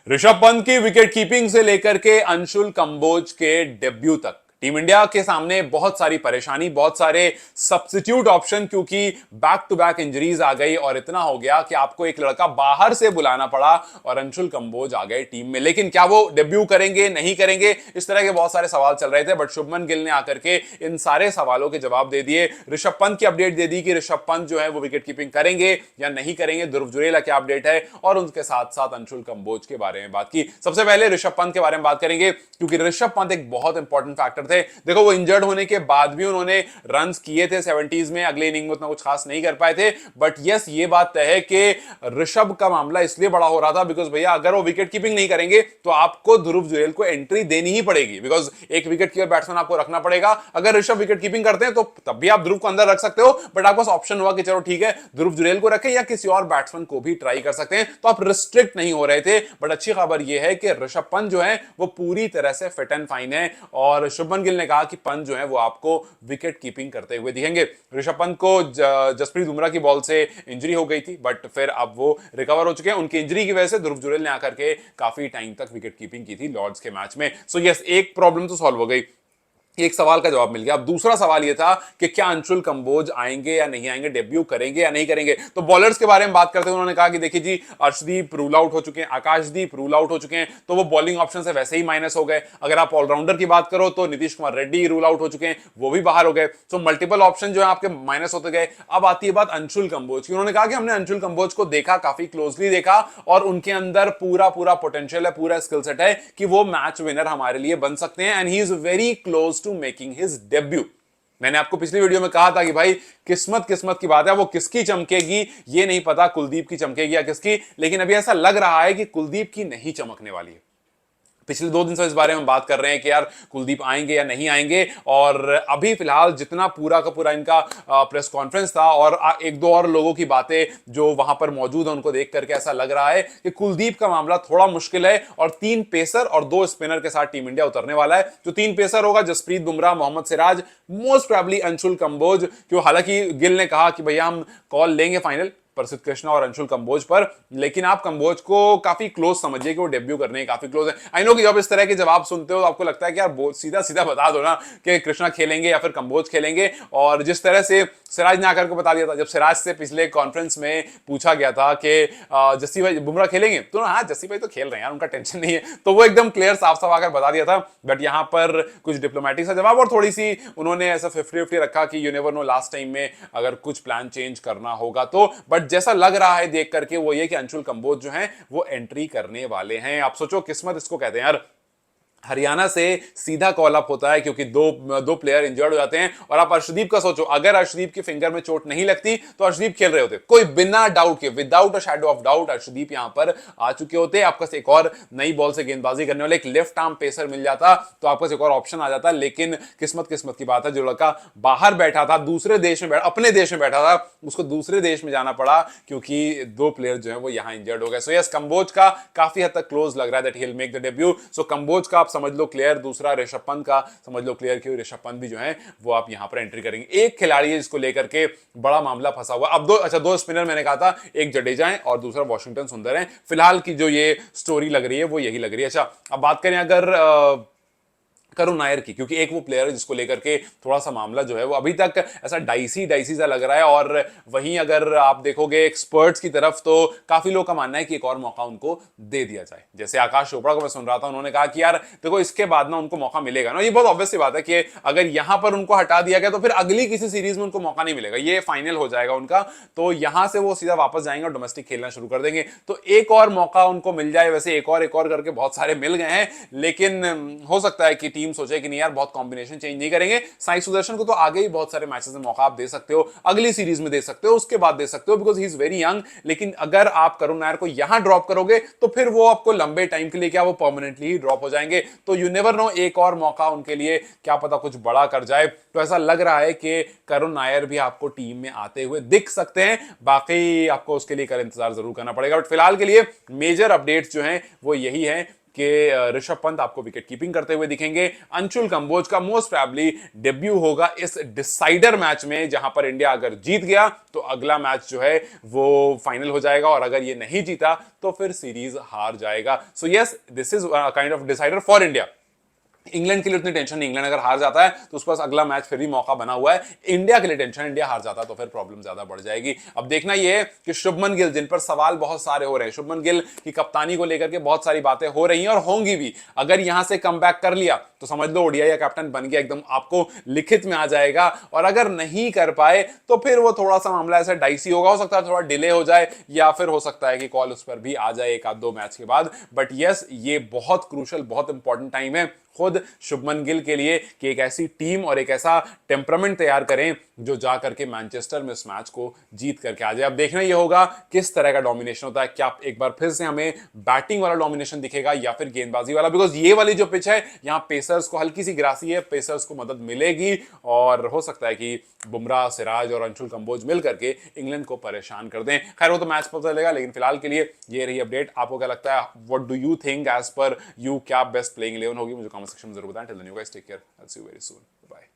ऋषभ पंत की wicket keeping से लेकर के अंशुल कंबोज के डेब्यू तक टीम इंडिया के सामने बहुत सारी परेशानी, बहुत सारे सब्स्टिट्यूट ऑप्शन, क्योंकि बैक टू बैक इंजरीज आ गई और इतना हो गया कि आपको एक लड़का बाहर से बुलाना पड़ा और अंशुल कंबोज आ गए टीम में। लेकिन क्या वो डेब्यू करेंगे, नहीं करेंगे, इस तरह के बहुत सारे सवाल चल रहे थे। बट शुभमन गिल ने आकर के इन सारे सवालों के जवाब दे दिए। ऋषभ पंत की अपडेट दे दी कि ऋषभ पंत जो है वो विकेट कीपिंग करेंगे या नहीं करेंगे। ध्रुव जुरेला क्या अपडेट है और उनके साथ साथ अंशुल कंबोज के बारे में बात की। सबसे पहले ऋषभ पंत के बारे में बात करेंगे, क्योंकि ऋषभ पंत एक बहुत इंपॉर्टेंट फैक्टर थे। देखो, वो इंजर्ड होने के बाद भी उन्होंने रन्स किए थे 70s में, अगले इनिंग में उतना कुछ खास नहीं कर पाए थे। बट यस, ये बात तय है कि ऋषभ का मामला इसलिए बड़ा हो रहा था बिकॉज भैया अगर वो विकेट कीपिंग नहीं करेंगे तो आपको ध्रुव जुरेल को एंट्री देनी ही पड़ेगी, बिकॉज एक विकेट कीपर बैट्समैन आपको रखना पड़ेगा। अगर ऋषभ विकेट कीपिंग करते हैं तो तब भी आप ध्रुव को अंदर रख सकते हो, बट आपके पास ऑप्शन हुआ कि चलो ठीक है, ध्रुव जुरेल को रखें या किसी और बैट्समैन को भी ट्राई कर सकते हैं, तो आप रिस्ट्रिक्ट नहीं हो रहे थे। बट अच्छी खबर यह है कि ऋषभ पंत जो है वो पूरी तरह से फिट एंड फाइन है और शुभमन गिल ने कहा कि पंत जो है वो आपको विकेट कीपिंग करते हुए दिखेंगे। ऋषभ पंत को जसप्रीत बुमराह की बॉल से इंजरी हो गई थी, बट फिर अब वो रिकवर हो चुके हैं। उनकी इंजरी की वजह से ध्रुव जुरेल ने आकर के काफी टाइम तक विकेट कीपिंग की थी लॉर्ड्स के मैच में। सो यस, एक प्रॉब्लम तो सॉल्व हो गई, एक सवाल का जवाब मिल गया। अब दूसरा सवाल यह था कि क्या अंशुल कंबोज आएंगे या नहीं आएंगे, डेब्यू करेंगे या नहीं करेंगे। तो बॉलर्स के बारे में बात करते हुए उन्होंने कहा कि देखिए जी, अर्शदीप रूल आउट हो चुके हैं, आकाशदीप रूल आउट हो चुके हैं, तो वो बॉलिंग ऑप्शन से वैसे ही माइनस हो गए। अगर आप ऑलराउंडर की बात करो तो नीतीश कुमार रेड्डी रूल आउट हो चुके हैं, वो भी बाहर हो गए। तो मल्टीपल ऑप्शन जो है आपके माइनस होते गए। अब आती है बात अंशुल कंबोज की। उन्होंने कहा कि हमने अंशुल कंबोज को देखा, काफी क्लोजली देखा, और उनके अंदर पूरा पूरा पोटेंशियल है, पूरा स्किल सेट है कि वो मैच विनर हमारे लिए बन सकते हैं, and he is very close to making his debut. मैंने आपको पिछली वीडियो में कहा था कि भाई किस्मत किस्मत की बात है, वो किसकी चमकेगी ये नहीं पता, कुलदीप की चमकेगी या किसकी, लेकिन अभी ऐसा लग रहा है कि कुलदीप की नहीं चमकने वाली है। पिछले 2 दिन से इस बारे में बात कर रहे हैं कि यार कुलदीप आएंगे या नहीं आएंगे, और अभी फिलहाल जितना पूरा का पूरा इनका प्रेस कॉन्फ्रेंस था और एक दो और लोगों की बातें जो वहां पर मौजूद है उनको देख करके ऐसा लग रहा है कि कुलदीप का मामला थोड़ा मुश्किल है, और 3 पेसर और 2 स्पिनर के साथ टीम इंडिया उतरने वाला है। जो 3 पेसर होगा, जसप्रीत बुमराह, मोहम्मद सिराज, मोस्ट प्रोबेबली अंशुल कंबोज, क्यों हालांकि गिल ने कहा कि भैया हम कॉल लेंगे फाइनल प्रसिद्ध कृष्णा और अंशुल कंबोज पर, लेकिन आप कंबोज को काफी क्लोज समझिए कि वो डेब्यू करने काफी क्लोज है। आई नो कि जब इस तरह के जवाब सुनते हो तो आपको लगता है कि यार सीधा सीधा बता दो ना कि कृष्णा खेलेंगे या फिर कंबोज खेलेंगे। और जिस तरह से सिराज ने आकर के बता दिया था, जब सिराज से पिछले कॉन्फ्रेंस में पूछा गया था कि जस्सी भाई बुमराह खेलेंगे, तो हाँ जस्सी भाई तो खेल रहे हैं यार, उनका टेंशन नहीं है, तो वो एकदम क्लियर साफ साफ आकर बता दिया था। बट यहां पर कुछ डिप्लोमेटिक सा जवाब और थोड़ी सी उन्होंने ऐसा 50-50 रखा कि you never know, last time में अगर कुछ प्लान चेंज करना होगा तो। बट जैसा लग रहा है देख करके वो ये कि अंशुल कंबोज जो हैं वो एंट्री करने वाले हैं। आप सोचो, किस्मत इसको कहते हैं यार। हरियाणा से सीधा कॉल अप होता है क्योंकि दो प्लेयर इंजर्ड हो जाते हैं। और आप अर्शदीप का सोचो, अगर अर्शदीप की फिंगर में चोट नहीं लगती तो अर्शदीप खेल रहे होते, कोई बिना डाउट के, without a shadow of doubt Arshdeep यहां पर आ चुके होते। आपके पास एक और नई बॉल से गेंदबाजी करने वाले एक लेफ्ट आर्म पेसर मिल जाता तो आपके पास एक और ऑप्शन आ जाता। लेकिन किस्मत की बात है, जो लड़का बाहर बैठा था, दूसरे देश में अपने देश में बैठा था, उसको दूसरे देश में जाना पड़ा क्योंकि 2 प्लेयर जो है वो यहां इंजर्ड हो गए। सो यस, कंबोज का काफी हद तक क्लोज लग रहा है that he will make the debut. So Kamboj का समझ लो क्लियर, दूसरा ऋषभ पंत का समझ लो क्लियर, क्योंकि ऋषभ पंत भी जो है वो आप यहां पर एंट्री करेंगे। एक खिलाड़ी है जिसको लेकर के बड़ा मामला फंसा हुआ। अब दो स्पिनर मैंने कहा था, एक जडेजा है और दूसरा वॉशिंगटन सुंदर है। फिलहाल की जो ये स्टोरी लग रही है वो यही लग रही है। अच्छा, अब बात करें अगर करुण नायर की, क्योंकि एक वो प्लेयर है जिसको लेकर के थोड़ा सा मामला जो है वो अभी तक ऐसा डाइसी सा लग रहा है। और वहीं अगर आप देखोगे एक्सपर्ट्स की तरफ तो काफी लोग का मानना है कि एक और मौका उनको दे दिया जाए। जैसे आकाश चोपड़ा को मैं सुन रहा था, उन्होंने कहा कि यार देखो इसके बाद ना उनको मौका मिलेगा ना। ये बहुत ऑब्वियस सी बात है कि अगर यहां पर उनको हटा दिया गया तो फिर अगली किसी सीरीज में उनको मौका नहीं मिलेगा, ये फाइनल हो जाएगा उनका। तो यहां से वो सीधा वापस जाएंगे और डोमेस्टिक खेलना शुरू कर देंगे। तो एक और मौका उनको मिल जाए। वैसे एक और करके बहुत सारे मिल गए हैं, लेकिन हो सकता है कि टीम सोचे कि नहीं यार बहुत कॉम्बिनेशन चेंज नहीं करेंगे। साई सुदर्शन को तो आगे ही बहुत सारे मैचेस में मौका आप दे सकते हो, अगली सीरीज में दे सकते हो, उसके बाद दे सकते हो, because he is very young. लेकिन अगर आप करुण नायर को यहां ड्रॉप करोगे तो फिर वो आपको लंबे टाइम के लिए क्या, वो परमानेंटली ही ड्रॉप हो जाएंगे। तो यू नेवर नो, एक और मौका उनके लिए क्या पता कुछ बड़ा कर जाए। तो ऐसा लग रहा है कि करुण नायर भी आपको टीम में आते हुए दिख सकते हैं। बाकी आपको उसके लिए कल इंतजार जरूर करना पड़ेगा। बट फिलहाल के लिए मेजर अपडेट्स जो हैं वो यही है कि ऋषभ पंत आपको विकेट कीपिंग करते हुए दिखेंगे। अंशुल कंबोज का मोस्ट प्रोबेबली डेब्यू होगा इस डिसाइडर मैच में, जहां पर इंडिया अगर जीत गया तो अगला मैच जो है वो फाइनल हो जाएगा, और अगर ये नहीं जीता तो फिर सीरीज हार जाएगा। So yes, this is kind of decider for India. England के लिए उतनी टेंशन नहीं, इंग्लैंड अगर हार जाता है तो उसके पास अगला मैच फिर भी मौका बना हुआ है। इंडिया के लिए टेंशन, इंडिया हार जाता है तो फिर प्रॉब्लम ज्यादा बढ़ जाएगी। अब देखना यह है कि शुभमन गिल, जिन पर सवाल बहुत सारे हो रहे हैं, शुभमन गिल की कप्तानी को लेकर के बहुत सारी बातें हो रही हैं और होंगी भी, अगर यहां से कम बैक कर लिया तो समझ लो ओडीआई का कैप्टन बन गया, एकदम आपको लिखित में आ जाएगा। और अगर नहीं कर पाए तो फिर वो थोड़ा सा मामला ऐसा डाइसी होगा, हो सकता है थोड़ा डिले हो जाए, या फिर हो सकता है कि कॉल उस पर भी आ जाए एक आध दो मैच के बाद। बट यस, ये बहुत क्रूशल, बहुत इंपॉर्टेंट टाइम है खुद शुभमन गिल के लिए कि एक ऐसी टीम और एक ऐसा टेम्परामेंट तैयार करें जो जा करके मैनचेस्टर में इस मैच को जीत करके आ जाए। अब देखना यह होगा किस तरह का डोमिनेशन होता है, क्या एक बार फिर से हमें बैटिंग वाला डोमिनेशन दिखेगा या फिर गेंदबाजी वाला, बिकॉज ये वाली जो पिच है यहां पेसर्स को हल्की सी ग्रासी है, पेसर्स को मदद मिलेगी और हो सकता है कि बुमराह, सिराज और अंशुल कंबोज मिल करके इंग्लैंड को परेशान कर दें। खैर वो तो मैच पता चलेगा, लेकिन फिलहाल के लिए ये रही अपडेट। आपको क्या लगता है, what do you think as per you, क्या बेस्ट प्लेइंग 11 होगी, मुझे कमेंट सेक्शन में जरूर बताएं। Till then you guys take care, I will see you very soon, bye.